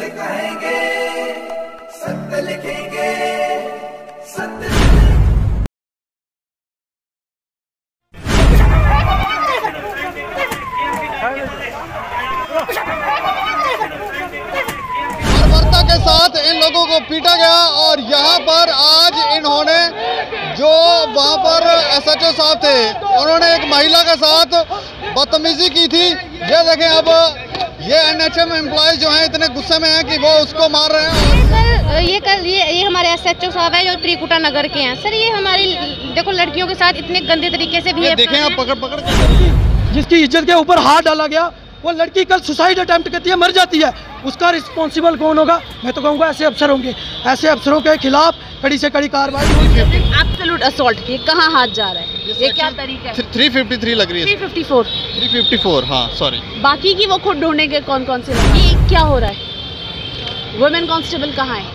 कहेंगे सत्य लिखेंगे सत्य। बर्बरता के साथ इन लोगों को पीटा गया और यहाँ पर आज इन्होंने जो वहाँ पर SHO साहब थे उन्होंने एक महिला के साथ बदतमीजी की थी। ये देखें, अब ये NHM एम्प्लॉयज जो हैं इतने गुस्से में हैं कि वो उसको मार रहे हैं। सर ये हमारे SHO साहब है जो त्रिकुटा नगर के हैं। सर ये हमारी देखो लड़कियों के साथ इतने गंदे तरीके से भी देखें आप पकड़ के जिसकी इज्जत के ऊपर हाथ डाला गया, वो लड़की कल सुसाइड अटेम्प्ट करती है, मर जाती है, उसका रिस्पॉन्सिबल कौन होगा? मैं तो कहूँगा ऐसे अफसर होंगे। ऐसे अफसरों के खिलाफ कड़ी से कड़ी कार्रवाई। एब्सोल्यूट असॉल्ट, ये कहाँ हाथ जा रहा है? ये क्या तरीका है? 353 लग रही है। 354 हाँ सॉरी। बाकी की वो खुद ढूंढेंगे कौन कौन से। ये क्या हो रहा है? वुमेन कांस्टेबल कहाँ है?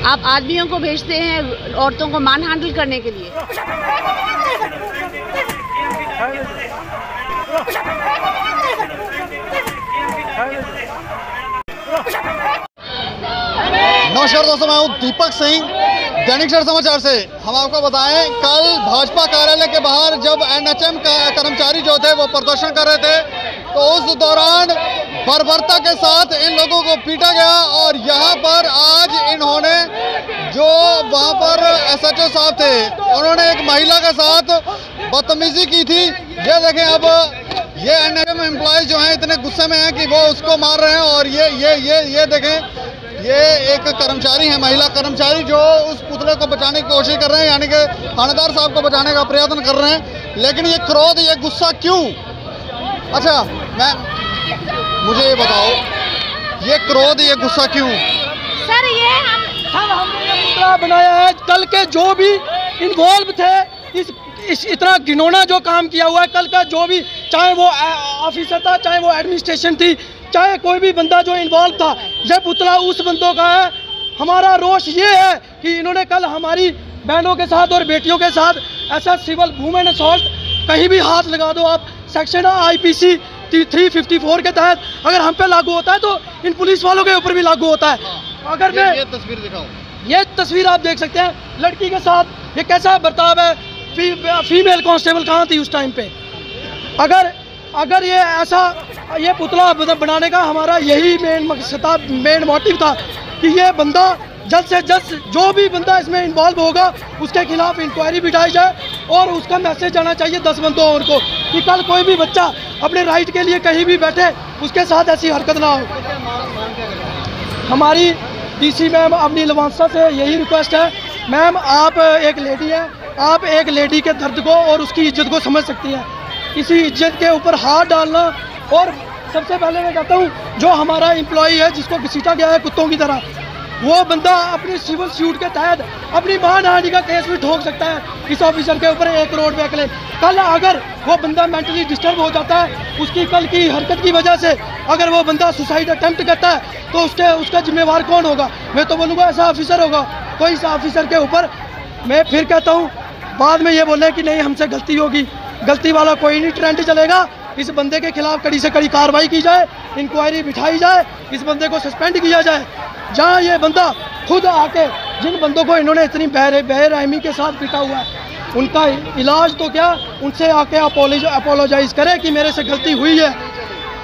आप आदमियों को भेजते हैं औरतों को मान हैंडल करने के लिए। नमस्कार दोस्तों, मैं हूँ दीपक सिंह, दैनिक सवेरा समाचार से। हम आपको बताएं, कल भाजपा कार्यालय के बाहर जब NHM का कर्मचारी जो थे वो प्रदर्शन कर रहे थे तो उस दौरान बर्बरता के साथ इन लोगों को पीटा गया और यहाँ पर आज इन्होंने जो वहाँ पर SHO साहब थे उन्होंने एक महिला के साथ बदतमीजी की थी। ये देखें, अब ये NHM एम्प्लॉयज जो हैं इतने गुस्से में हैं कि वो उसको मार रहे हैं और ये देखें, ये एक कर्मचारी है, महिला कर्मचारी, जो उस पुतले को बचाने की कोशिश कर रहे हैं, यानी कि थानेदार साहब को बचाने का प्रयत्न कर रहे हैं। लेकिन ये क्रोध, ये गुस्सा क्यों? अच्छा, मुझे ये बताओ, ये क्रोध, ये गुस्सा क्यों? सर ये हमने ये पुतला बनाया है, कल के जो भी इन्वॉल्व थे इस इतना घिनौना जो काम किया हुआ है, कल का जो भी, चाहे वो ऑफिसर था, चाहे वो एडमिनिस्ट्रेशन थी, चाहे कोई भी बंदा जो इन्वॉल्व था, ये पुतला उस बंदों का है। हमारा रोष ये है कि इन्होंने कल हमारी बहनों के साथ और बेटियों के साथ ऐसा सिविल वुमेन असॉल्ट, कहीं भी हाथ लगा दो आप, सेक्शन IPC 354 के तहत अगर हम पे लागू होता है तो इन पुलिस वालों के ऊपर भी लागू होता है। अगर मैं ये तस्वीर दिखाऊं, ये तस्वीर आप देख सकते हैं, लड़की के साथ ये कैसा बर्ताव है। फीमेल कांस्टेबल कहाँ थी उस टाइम पे? अगर ये ऐसा, ये पुतला बनाने का हमारा यही मेन मोटिव था कि ये बंदा जल्द से जल्द, जो भी बंदा इसमें इन्वॉल्व होगा उसके खिलाफ इंक्वायरी बिठाई जाए और उसका मैसेज जाना चाहिए 10 बंदों और को कि कल कोई भी बच्चा अपने राइट के लिए कहीं भी बैठे, उसके साथ ऐसी हरकत ना हो। हमारी DC मैम अपनी लवांसा से यही रिक्वेस्ट है, मैम आप एक लेडी हैं, आप एक लेडी के दर्द को और उसकी इज्जत को समझ सकती हैं। किसी इज्जत के ऊपर हाथ डालना, और सबसे पहले मैं कहता हूँ जो हमारा एम्प्लॉई है जिसको घसीटा गया है कुत्तों की तरह, वो बंदा अपनी सिविल सूट के तहत अपनी मानहानि का केस भी ठोक सकता है इस ऑफिसर के ऊपर 1 करोड़ रुपये क्लेम। कल अगर वो बंदा मेंटली डिस्टर्ब हो जाता है, उसकी कल की हरकत की वजह से अगर वो बंदा सुसाइड अटेम्प्ट करता है तो उसका जिम्मेवार कौन होगा? मैं तो बोलूँगा ऐसा ऑफिसर होगा। तो इस ऑफिसर के ऊपर मैं फिर कहता हूँ, बाद में ये बोले कि नहीं हमसे गलती होगी, गलती वाला कोई नहीं ट्रेंड चलेगा। इस बंदे के खिलाफ कड़ी से कड़ी कार्रवाई की जाए, इंक्वायरी बिठाई जाए, इस बंदे को सस्पेंड किया जाए। जहाँ ये बंदा खुद आके, जिन बंदों को इन्होंने इतनी बेरहमी के साथ पीटा हुआ है, उनका इलाज तो क्या, उनसे आके अपोलोजाइज करे कि मेरे से गलती हुई है,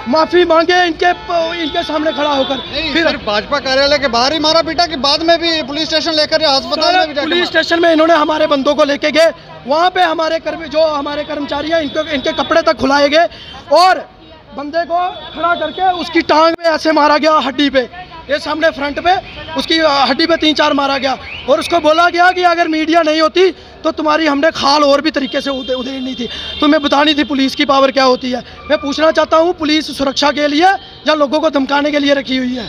माफ़ी मांगे इनके सामने खड़ा होकर। फिर भाजपा कार्यालय के बाहर ही मारा पीटा कि बाद में भी पुलिस स्टेशन लेकर या अस्पताल में भी? पुलिस स्टेशन में इन्होंने हमारे बंदों को लेके गए, वहाँ पे हमारे कर्मचारी हैं इनके कपड़े तक खुलाए गए और बंदे को खड़ा करके उसकी टांग में ऐसे मारा गया, हड्डी पे, ये सामने फ्रंट पे उसकी हड्डी पे 3-4 मारा गया और उसको बोला गया कि अगर मीडिया नहीं होती तो तुम्हारी हमने खाल और भी तरीके से उधेड़नी थी, तुम्हें बतानी थी पुलिस की पावर क्या होती है। मैं पूछना चाहता हूँ, पुलिस सुरक्षा के लिए या लोगों को धमकाने के लिए रखी हुई है?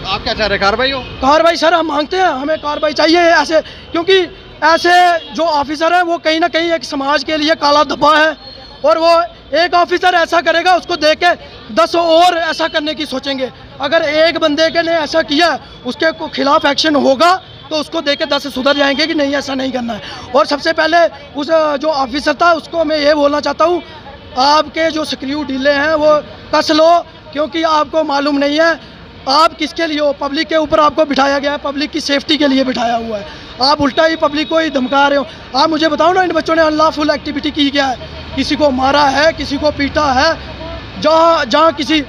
आप क्या चाह रहे हैं, कार्रवाई हो? कार्रवाई सर हम मांगते हैं, हमें कार्रवाई चाहिए ऐसे, क्योंकि ऐसे जो ऑफिसर हैं वो कहीं ना कहीं एक समाज के लिए काला धब्बा है और वो एक ऑफिसर ऐसा करेगा उसको देख के 10 और ऐसा करने की सोचेंगे। अगर एक बंदे के ने ऐसा किया उसके खिलाफ एक्शन होगा, तो उसको देख के 10 सुधर जाएंगे कि नहीं ऐसा नहीं करना है। और सबसे पहले उस जो ऑफिसर था उसको मैं ये बोलना चाहता हूँ, आपके जो स्क्रू ढीले हैं वो कस लो, क्योंकि आपको मालूम नहीं है आप किसके लिए हो। पब्लिक के ऊपर आपको बिठाया गया है, पब्लिक की सेफ्टी के लिए बिठाया हुआ है, आप उल्टा ही पब्लिक को ही धमका रहे हो। आप मुझे बताओ ना, इन बच्चों ने अनलॉफुल एक्टिविटी की क्या है? किसी को मारा है, किसी को पीटा है, जहाँ किसी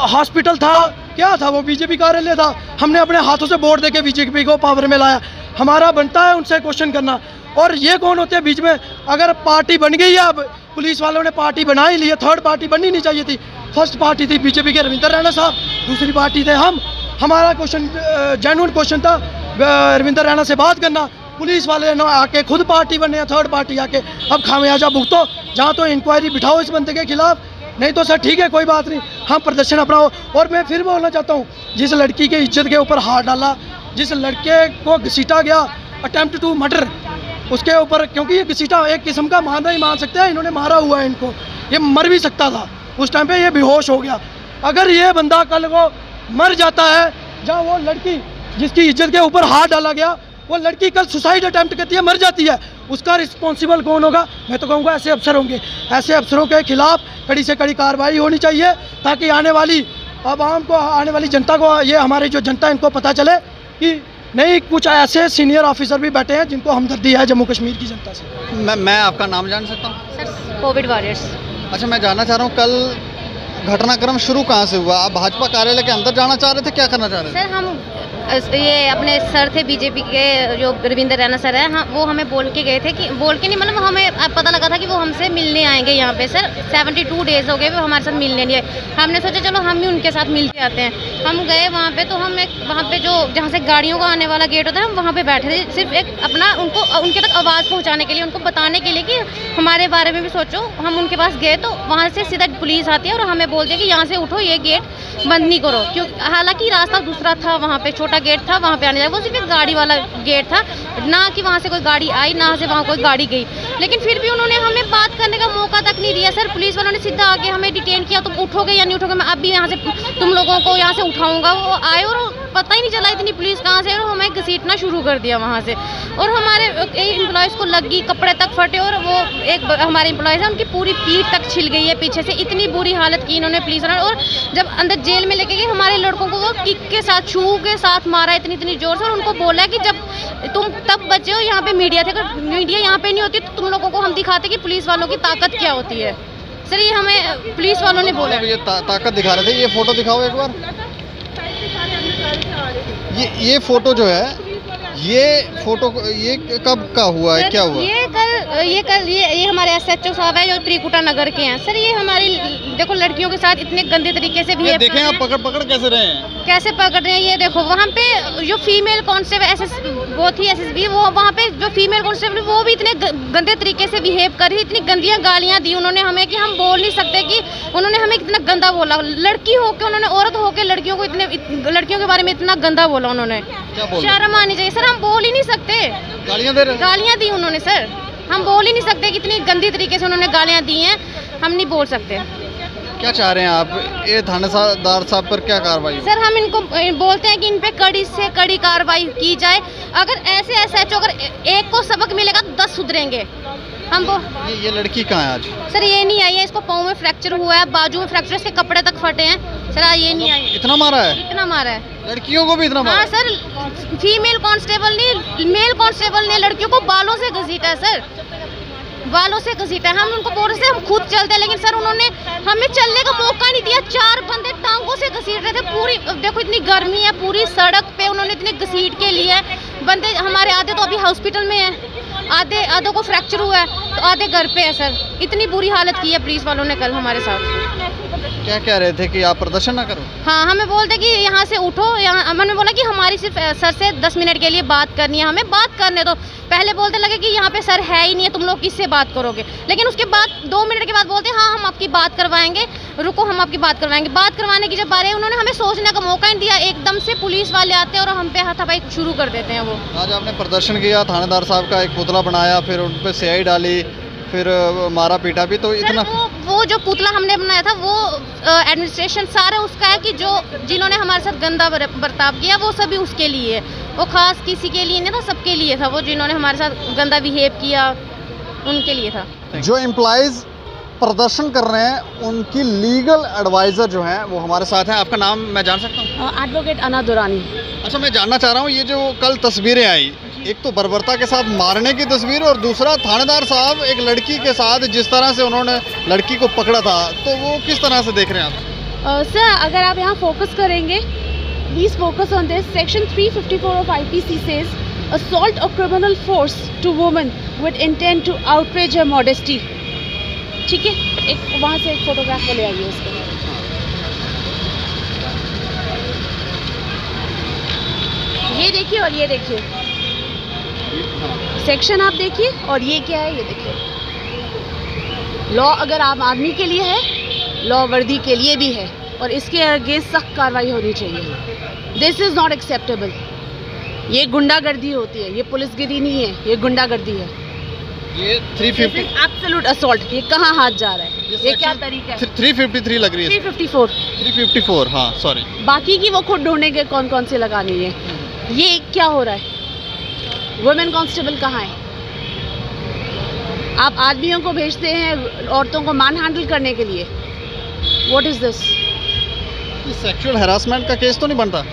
हॉस्पिटल था, क्या था वो बीजेपी कार्यालय था, हमने अपने हाथों से वोट देके बीजेपी को पावर में लाया। हमारा बनता है उनसे क्वेश्चन करना। और ये कौन होते हैं बीच में? अगर पार्टी बन गई है, अब पुलिस वालों ने पार्टी बना ही ली है, थर्ड पार्टी बननी नहीं चाहिए थी। फर्स्ट पार्टी थी बीजेपी के रविंदर रैना साहब, दूसरी पार्टी थे हम। हमारा क्वेश्चन जेन्युइन क्वेश्चन था रविंदर रैना से बात करना। पुलिस वाले ने आके खुद पार्टी बने हैं, थर्ड पार्टी आके। अब खामियाजा भुगतो, जहाँ तो इंक्वायरी बिठाओ इस बंदे के खिलाफ, नहीं तो सर ठीक है कोई बात नहीं, हम प्रदर्शन अपनाओ। और मैं फिर बोलना चाहता हूँ, जिस लड़की के इज्जत के ऊपर हाथ डाला, जिस लड़के को घसीटा गया, अटेम्प्ट टू मर्डर, उसके ऊपर, क्योंकि ये घसीटा एक किस्म का मारना ही मान सकते हैं, इन्होंने मारा हुआ है इनको, ये मर भी सकता था उस टाइम पे, ये बेहोश हो गया। अगर ये बंदा कल को मर जाता है, जहाँ वो लड़की जिसकी इज्जत के ऊपर हाथ डाला गया, वो लड़की कल सुसाइड अटेम्प्ट करती है, मर जाती है, उसका रिस्पॉन्सिबल कौन होगा? मैं तो कहूँगा ऐसे अफसर होंगे। ऐसे अफसरों के खिलाफ कड़ी से कड़ी कार्रवाई होनी चाहिए, ताकि आने वाली आवाम को, आने वाली जनता को, ये हमारी जो जनता है इनको पता चले कि नहीं, कुछ ऐसे सीनियर ऑफिसर भी बैठे हैं जिनको हमदर्दी है जम्मू कश्मीर की जनता से। मैं आपका नाम जान सकता हूँ? Sir Covid warriors. अच्छा, मैं जानना चाह रहा हूँ, कल घटनाक्रम शुरू कहाँ से हुआ? आप भाजपा कार्यालय के अंदर जाना चाह रहे थे, क्या करना चाह रहे थे? सर हम ये अपने सर थे बीजेपी के, जो रविंदर रैना सर है, हाँ, वो हमें बोल के गए थे कि, बोल के नहीं मतलब हमें पता लगा था कि वो हमसे मिलने आएंगे यहाँ पे। सर 72 डेज़ हो गए वो हमारे साथ मिलने नहीं आए। हमने सोचा चलो हम भी उनके साथ मिलते आते हैं। हम गए वहाँ पे, तो हम एक वहाँ पे जो जहाँ से गाड़ियों का आने वाला गेट होता है, हम वहाँ पे बैठे थे, सिर्फ एक अपना उनको उनके तक आवाज़ पहुँचाने के लिए, उनको बताने के लिए कि हमारे बारे में भी सोचो। हम उनके पास गए तो वहाँ से सीधा पुलिस आती है और हमें बोलती है कि यहाँ से उठो, ये गेट बंद नहीं करो, क्योंकि हालांकि रास्ता दूसरा था, वहाँ पे छोटा गेट था, वहाँ पे आने जाए, वो सिर्फ एक गाड़ी वाला गेट था, ना कि वहाँ से कोई गाड़ी आई, ना से वहाँ कोई गाड़ी गई। लेकिन फिर भी उन्होंने हमें बात करने का मौका तक नहीं दिया। सर पुलिस वालों ने सीधा आके हमें डिटेन किया, तुम उठोगे या नहीं उठोगे, मैं अब भी यहाँ से तुम लोगों को यहाँ से उठाऊंगा। वो आए और पता ही नहीं चला इतनी पुलिस कहाँ से, और हमें घसीटना शुरू कर दिया वहाँ से। और हमारे एम्प्लॉयज़ को लगी, कपड़े तक फटे, और वो एक हमारे एम्प्लॉयज़ है, उनकी पूरी पीठ तक छिल गई है पीछे से, इतनी बुरी हालत की इन्होंने पुलिस वालों। और जब अंदर जेल में लेके गए, हमारे लड़कों को वो किक के साथ, छू के साथ मारा इतनी जोर से, और उनको बोला कि जब तुम तब बचे हो, यहाँ पे मीडिया थे, अगर मीडिया यहाँ पे नहीं होती तो तुम लोगों को हम दिखाते कि पुलिस वालों की ताकत क्या होती है। सर ये हमें पुलिस वालों ने बोला। ये ताकत दिखा रहे थे। ये फोटो दिखाओ एक बार। ये फोटो जो है, ये फोटो ये कब का हुआ है, क्या हुआ? ये हमारे SHO साहब है जो त्रिकुटा नगर के हैं। सर ये हमारी देखो लड़कियों के साथ इतने गंदे तरीके से भी देखें आप पकड़ कैसे रहे हैं, कैसे पकड़ रहे हैं। ये देखो वहाँ पे जो फीमेल कांस्टेबल वो थी SSB, वो वहाँ पे जो फीमेल कांस्टेबल वो भी इतने गंदे तरीके से बिहेव कर रही, इतनी गंदियाँ गालियाँ दी उन्होंने हमें कि हम बोल नहीं सकते कि उन्होंने हमें इतना गंदा बोला। लड़की होकर उन्होंने, औरत होकर लड़कियों को लड़कियों के बारे में इतना गंदा बोला उन्होंने। शर्म आनी चाहिए सर, हम बोल ही नहीं सकते। गालियाँ दी उन्होंने सर, हम बोल ही नहीं सकते, कितनी गंदी तरीके से उन्होंने गालियाँ दी हैं, हम नहीं बोल सकते। क्या चाह रहे हैं आप? ये थानेदार साहब पर क्या कार्रवाई? सर हम इनको बोलते हैं कि इन पे कड़ी से कड़ी कार्रवाई की जाए। अगर ऐसे SHO अगर एक को सबक मिलेगा तो 10 सुधरेंगे। हम ये लड़की कहाँ है आज? सर ये नहीं आई है, इसको पाँव में फ्रैक्चर हुआ है, बाजू में फ्रैक्चर, इसके कपड़े तक फटे हैं। सर ये नहीं आई है। इतना मारा है? इतना मारा है। लड़कियों को भी इतना मारा? हाँ सर, फीमेल कांस्टेबल ने, मेल कांस्टेबल ने लड़कियों को बालों से घसीटा है सर, बालों से घसीटा है। हम उनको बोल रहे थे हम खुद चलते हैं, लेकिन सर उन्होंने हमें चलने का मौका नहीं दिया। 4 बंदे टांगों से घसीट रहे थे पूरी, देखो इतनी गर्मी है, पूरी सड़क पे उन्होंने इतने घसीट के लिए बंदे। हमारे आधे तो अभी हॉस्पिटल में हैं, आधों को फ्रैक्चर हुआ है, तो आधे घर पे है सर। इतनी बुरी हालत की है पुलिस वालों ने कल हमारे साथ। क्या कह रहे थे कि आप प्रदर्शन ना करो? हाँ, हमें बोलते कि यहाँ से उठो। यहाँ हमने बोला कि हमारी सिर्फ सर से 10 मिनट के लिए बात करनी है, हमें बात करने दो। पहले बोलते लगे कि यहाँ पे सर है ही नहीं है, तुम लोग किससे बात करोगे। लेकिन उसके बाद 2 मिनट के बाद बोलते हाँ हम आपकी बात करवाएंगे, रुको हम आपकी बात करवाएंगे। बात करवाने की जब बारी है, उन्होंने हमें सोचने का मौका नहीं दिया, एकदम से पुलिस वाले आते हैं और हम पे हाथापाई शुरू कर देते हैं। वो आज आपने प्रदर्शन किया, थानेदार साहब का एक पुतला बनाया, फिर उन पर स्याही डाली, फिर मारा पीटा भी, तो इतना वो जो पुतला हमने बनाया था वो एडमिनिस्ट्रेशन सारा उसका है कि जो जिन्होंने हमारे साथ गंदा बर्ताव किया वो सभी उसके लिए है, वो खास किसी के लिए नहीं था, सबके लिए था। वो जिन्होंने हमारे साथ गंदा बिहेव किया उनके लिए था। जो एम्प्लॉयज़ प्रदर्शन कर रहे हैं उनकी लीगल एडवाइज़र जो हैं वो हमारे साथ हैं। आपका नाम मैं जान सकता हूँ? एडवोकेट अना दुरानी। अच्छा, मैं जानना चाह रहा हूँ, ये जो कल तस्वीरें आई, एक तो बर्बरता के साथ मारने की तस्वीर और दूसरा थानेदार साहब एक लड़की के साथ जिस तरह से उन्होंने लड़की को पकड़ा था, तो वो किस तरह से देख रहे हैं आप? सर अगर आप यहाँ फोकस करेंगे, please focus on this. Section 354 of IPC says assault or criminal force to woman with intent to outrage her modesty। ठीक है, एक वहाँ से एक फोटोग्राफ ले आइए उसको। ये देखिए और ये देखिए, सेक्शन आप देखिए और ये क्या है ये देखिए। लॉ अगर आम आदमी के लिए है, लॉ वर्दी के लिए भी है और इसके अगेंस्ट सख्त कार्रवाई होनी चाहिए। This is not acceptable. ये गुंडागर्दी होती है, ये पुलिसगिरी नहीं है, ये गुंडागर्दी है। ये 350 एब्सोल्यूट असॉल्ट। ये कहाँ हाथ जा रहा है, ये क्या तरीका है? 353 लग रही है। 354 हाँ सॉरी। बाकी की वो खुद ढूंढेंगे कौन कौन सी लगानी है। ये क्या हो रहा है? वुमेन कांस्टेबल कहाँ है? आप आदमियों को भेजते हैं औरतों को मान हैंडल करने के लिए। What is this? Sexual harassment का केस तो नहीं बनता?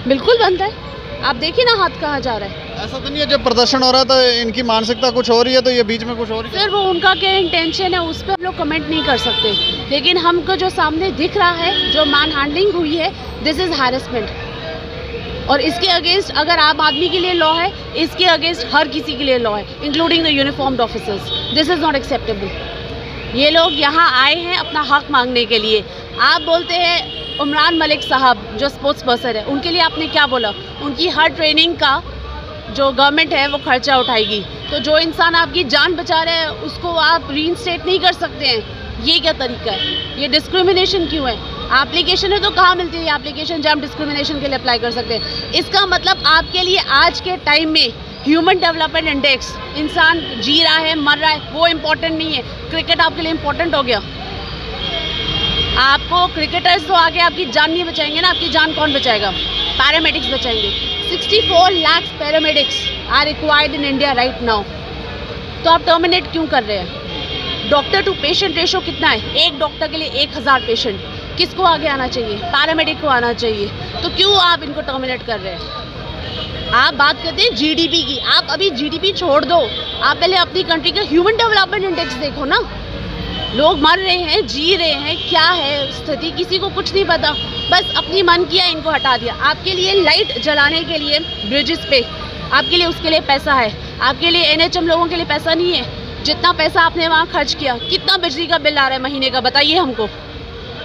बिल्कुल बनता है। आप देखिए ना हाथ कहाँ जा रहा है। ऐसा तो नहीं है जब प्रदर्शन हो रहा है तो इनकी मानसिकता कुछ हो रही है तो ये बीच में कुछ हो रही है? सर वो उनका क्या इंटेंशन है उस पर हम लोग कमेंट नहीं कर सकते, लेकिन हमको जो सामने दिख रहा है, जो मान हैंडलिंग हुई है, दिस इज हैरेसमेंट। और इसके अगेंस्ट अगर आम आदमी के लिए लॉ है, इसके अगेंस्ट हर किसी के लिए लॉ है, including the uniformed officers. This is not acceptable. ये लोग यहाँ आए हैं अपना हक मांगने के लिए। आप बोलते हैं उमरान मलिक साहब जो स्पोर्ट्स पर्सन है, उनके लिए आपने क्या बोला? उनकी हर ट्रेनिंग का जो गवर्नमेंट है वो खर्चा उठाएगी। तो जो इंसान आपकी जान बचा रहे हैं उसको आप रीइंस्टेट नहीं कर सकते हैं। ये क्या तरीका है? ये डिस्क्रिमिनेशन क्यों है? एप्लीकेशन है तो कहाँ मिलती है एप्लीकेशन जब हम डिस्क्रिमिनेशन के लिए अप्लाई कर सकते हैं? इसका मतलब आपके लिए आज के टाइम में ह्यूमन डेवलपमेंट इंडेक्स, इंसान जी रहा है मर रहा है, वो इम्पोर्टेंट नहीं है। क्रिकेट आपके लिए इम्पोर्टेंट हो गया? आपको क्रिकेटर्स तो आगे आपकी जान नहीं बचाएंगे ना। आपकी जान कौन बचाएगा? पैरामेडिक्स बचाएंगे। 64 lakh paramedics are required in India right now. तो आप टर्मिनेट क्यों कर रहे हैं? डॉक्टर टू पेशेंट रेशो कितना है? एक डॉक्टर के लिए 1000 पेशेंट। किसको आगे आना चाहिए? पैरामेडिक को आना चाहिए। तो क्यों आप इनको टर्मिनेट कर रहे हैं? आप बात करते हैं जीडीपी की। आप अभी जीडीपी छोड़ दो, आप पहले अपनी कंट्री का ह्यूमन डेवलपमेंट इंडेक्स देखो ना। लोग मर रहे हैं, जी रहे हैं, क्या है स्थिति किसी को कुछ नहीं पता। बस अपनी मन किया, इनको हटा दिया। आपके लिए लाइट जलाने के लिए ब्रिजेस पे, आपके लिए उसके लिए पैसा है। आपके लिए NHM लोगों के लिए पैसा नहीं है। जितना पैसा आपने वहाँ खर्च किया, कितना बिजली का बिल आ रहा है महीने का बताइए हमको?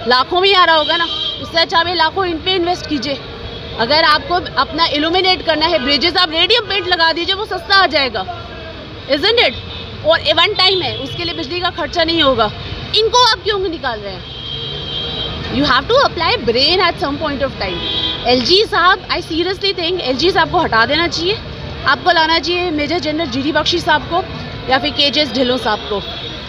लाखों में आ रहा होगा ना। उससे अच्छा आप लाखों इन पे इन्वेस्ट कीजिए। अगर आपको अपना इल्यूमिनेट करना है ब्रिजेस, आप रेडियम पेंट लगा दीजिए, वो सस्ता आ जाएगा। Isn't it? और वन टाइम है, उसके लिए बिजली का खर्चा नहीं होगा। इनको आप क्यों निकाल रहे हैं? You have to apply brain at some point of time. LG साहब, आई सीरियसली थिंक LG साहब को हटा देना चाहिए। आपको लाना चाहिए मेजर जनरल GD बख्शी साहब को या फिर KJS ढिल्लों साहब को।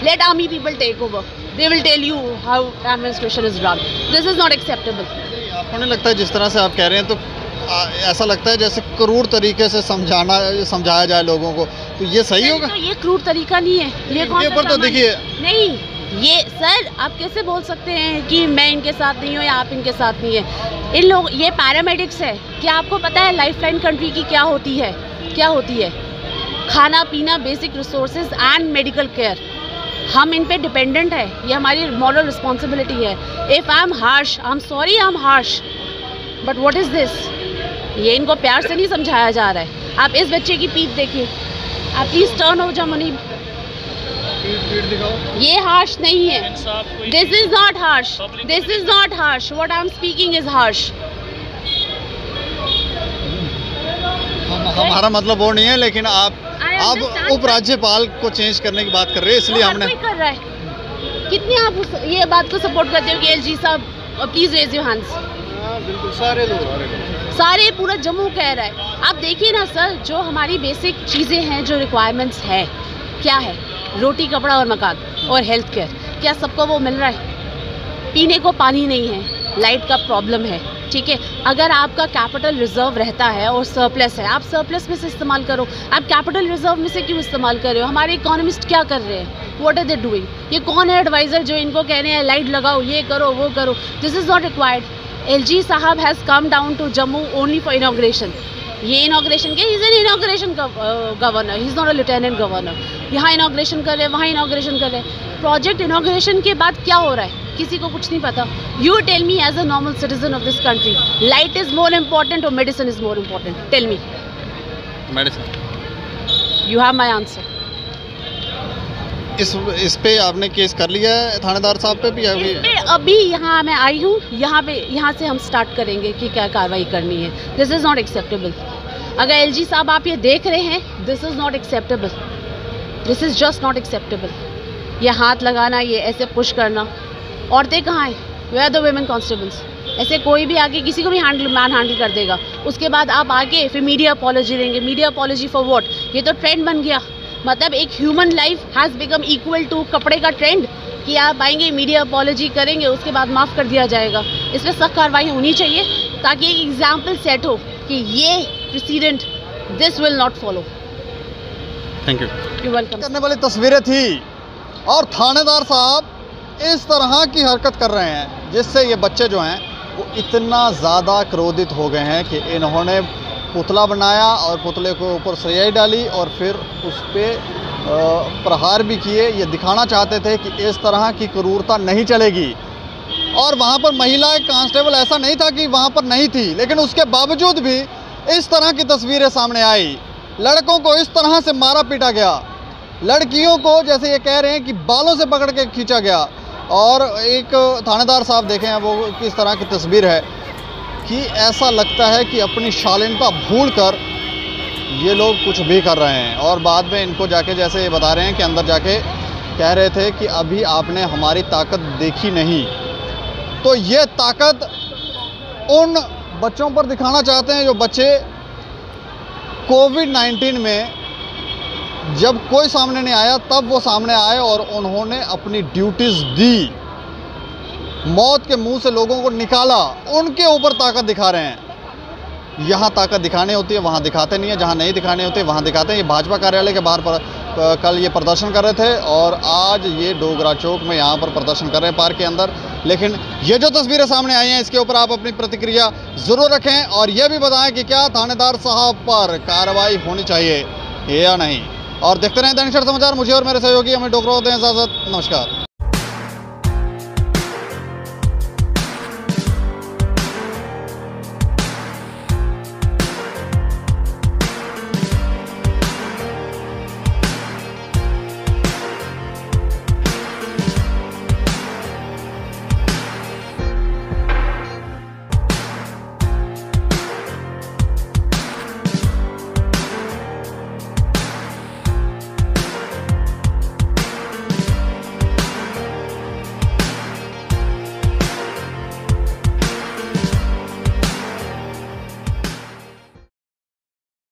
Let army people take over, they will tell you how administration is run. This is not acceptable. आपको नहीं लगता है जिस तरह से आप कह रहे हैं तो ऐसा लगता है जैसे क्रूर तरीके से समझाया जाए लोगों को, तो ये सही होगा? तो ये क्रूर तरीका नहीं है। ये कौन पर तो देखिए नहीं, ये सर आप कैसे बोल सकते हैं कि मैं इनके साथ नहीं हूँ या आप इनके साथ नहीं है? इन लोग, ये पैरामेडिक्स है। क्या आपको पता है लाइफलाइन कंट्री की क्या होती है? क्या होती है? खाना पीना, basic resources and medical care. हम इन पे डिपेंडेंट है। ये हमारी मॉरल रिस्पॉन्सिबिलिटी है। If I am harsh, I am sorry, I am harsh, but what is this? ये इनको प्यार से नहीं समझाया जा रहा है। आप इस बच्चे की पीठ देखिए। आप प्लीज टर्न हो जाओ मुनीब। ये हार्श नहीं है। This is not harsh. This is not harsh. What I am speaking is harsh. हमारा मतलब वो नहीं है, लेकिन आप उपराज्यपाल को चेंज करने की बात कर रहे हैं, इसलिए हमने कर रहा है। कितनी आप ये बात को सपोर्ट करते हो कि LG साहब प्लीज रेज योर हैंड्स? बिल्कुल, सारे लोग, सारे पूरा जम्मू कह रहा है। आप देखिए ना सर, जो हमारी बेसिक चीज़ें हैं, जो रिक्वायरमेंट्स है, क्या है? रोटी, कपड़ा और मकान और हेल्थ केयर। क्या सबको वो मिल रहा है? पीने को पानी नहीं है, लाइट का प्रॉब्लम है, ठीक है। अगर आपका कैपिटल रिजर्व रहता है और सरप्लस है, आप सरप्लस में से इस्तेमाल करो। आप कैपिटल रिजर्व में से क्यों इस्तेमाल कर रहे हो? हमारे इकोनॉमिस्ट क्या कर रहे हैं? What are they doing? ये कौन है एडवाइज़र जो इनको कह रहे हैं लाइट लगाओ, ये करो, वो करो? This is not required. LG साहब has come down to Jammu only for inauguration. ये इनॉग्रेशन के, is an inauguration governor, he is not a lieutenant governor. यहाँ इनॉग्रेशन कर रहे हैं, वहाँ इनॉग्रेशन कर रहे हैं। प्रोजेक्ट इनॉग्रेशन के बाद क्या हो रहा है किसी को कुछ नहीं पता। You tell me as a normal citizen of this country, light is more important और medicine is more important? Tell me. Medicine. You have my answer. इस पे आपने केस कर लिया है थानेदार साहब पे भी? अभी यहाँ मैं आई हूँ, यहाँ से हम स्टार्ट करेंगे कि क्या कार्रवाई करनी है। This is not acceptable. अगर LG साहब आप ये देख रहे हैं, this is not acceptable, this is just not acceptable. ये हाथ लगाना, ये ऐसे पुश करना, औरतें कहाँ हैं? Where the women constables? ऐसे कोई भी आके किसी को भी मैन हैंडल कर देगा। उसके बाद आप आके फिर मीडिया अपॉलॉजी देंगे। Media apology for what? ये तो ट्रेंड बन गया। मतलब एक human life has become equal to कपड़े का ट्रेंड, कि आप आएंगे मीडिया अपॉलॉजी करेंगे, उसके बाद माफ़ कर दिया जाएगा। इस पर सख्त कार्रवाई होनी चाहिए ताकि एक एग्जाम्पल सेट हो कि ये president this will not follow. Thank you. You welcome. करने वाली तस्वीरें थी और थानेदार साहब इस तरह की हरकत कर रहे हैं जिससे ये बच्चे जो हैं वो इतना ज़्यादा क्रोधित हो गए हैं कि इन्होंने पुतला बनाया और पुतले को ऊपर स्याही डाली और फिर उस पर प्रहार भी किए। ये दिखाना चाहते थे कि इस तरह की क्रूरता नहीं चलेगी। और वहाँ पर महिला कांस्टेबल ऐसा नहीं था कि वहाँ पर नहीं थी, लेकिन उसके बावजूद भी इस तरह की तस्वीरें सामने आई। लड़कों को इस तरह से मारा पीटा गया, लड़कियों को जैसे ये कह रहे हैं कि बालों से पकड़ के खींचा गया। और एक थानेदार साहब देखें वो किस तरह की तस्वीर है कि ऐसा लगता है कि अपनी शालीनता भूलकर ये लोग कुछ भी कर रहे हैं। और बाद में इनको जाके जैसे ये बता रहे हैं कि अंदर जाके कह रहे थे कि अभी आपने हमारी ताकत देखी नहीं। तो ये ताकत उन बच्चों पर दिखाना चाहते हैं जो बच्चे कोविड-19 में जब कोई सामने नहीं आया तब वो सामने आए और उन्होंने अपनी ड्यूटीज़ दी, मौत के मुंह से लोगों को निकाला। उनके ऊपर ताकत दिखा रहे हैं। यहाँ ताकत दिखानी होती है, वहाँ दिखाते नहीं है। जहाँ नहीं दिखानी होती है वहाँ दिखाते हैं। ये भाजपा कार्यालय के बाहर कल ये प्रदर्शन कर रहे थे और आज ये डोगरा चौक में यहाँ पर प्रदर्शन कर रहे हैं पार्क के अंदर। लेकिन ये जो तस्वीरें सामने आई हैं इसके ऊपर आप अपनी प्रतिक्रिया ज़रूर रखें और ये भी बताएं कि क्या थानेदार साहब पर कार्रवाई होनी चाहिए या नहीं। और देखते रहें दैनिक समाचार। मुझे और मेरे सहयोगी हमें डोगरा होते हैं इजाज़त। नमस्कार।